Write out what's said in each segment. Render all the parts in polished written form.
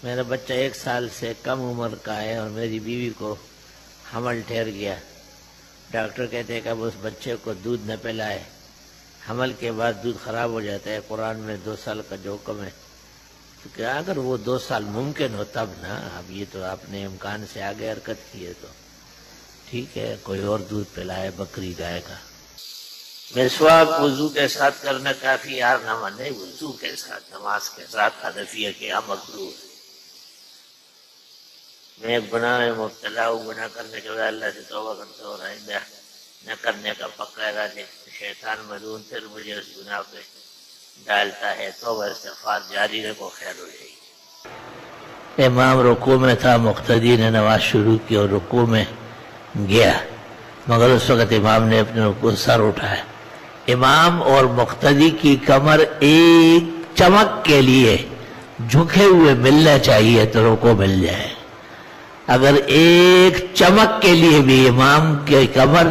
میرا بچہ 1 سال سے کم عمر کا ہے اور میری بیوی کو حمل ٹھہر گیا. ڈاکٹر کہتے ہیں کہ اب اس بچے کو دودھ نہ پلائے، حمل کے بعد دودھ خراب ہو جاتا ہے. قرآن میں 2 سال کا جو حکم ہے، تو کیا اگر وہ 2 سال ممکن ہو تب نا. اب یہ تو آپ نے امکان سے آگے حرکت کی ہے تو ٹھیک ہے، کوئی اور دودھ پلائے بکری گائے کا. مسواک وضو کے ساتھ کرنا کافی یارنامہ نہیں، وضو کے ساتھ نماز کے ساتھ حنفیہ کے یہاں مکروہ ہے. میں ایک گناہ میں مبتلا ہوں، گناہ کرنے کے بعد اللہ سے توبہ کرتا ہوں، آئندہ نہ کرنے کا پکا ارادہ. شیطان ملعون پھر مجھے اس گناہ پہ ڈالتا ہے. توبہ استغفار جاری رکھو، خیر ہو جائے گی. امام رکوع میں تھا، مقتدی نے نماز شروع کی اور رکوع میں گیا، مگر اس وقت امام نے اپنے رکوع سر اٹھایا. امام اور مقتدی کی کمر ایک چمک کے لیے جھکے ہوئے ملنا چاہیے تو رکوع مل جائے. اگر ایک چمک کے لیے بھی امام کی کمر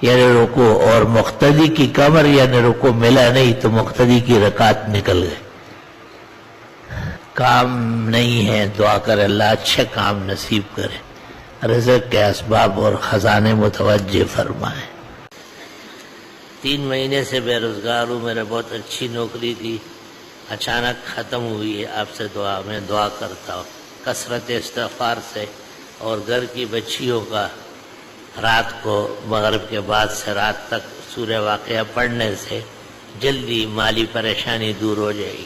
یعنی رکوع اور مقتدی کی کمر یعنی رکوع ملا نہیں تو مقتدی کی رکعت نکل گئے. کام نہیں ہے، دعا کر اللہ اچھے کام نصیب کرے، رزق کے اسباب اور خزانے متوجہ فرمائے. 3 مہینے سے بے روزگار ہوں، میرے بہت اچھی نوکری تھی، اچانک ختم ہوئی ہے. آپ سے میں دعا کرتا ہوں کثرت استغفار سے اور گھر کی بچیوں کا رات کو مغرب کے بعد سے رات تک سورہ واقعہ پڑھنے سے جلدی مالی پریشانی دور ہو جائے گی.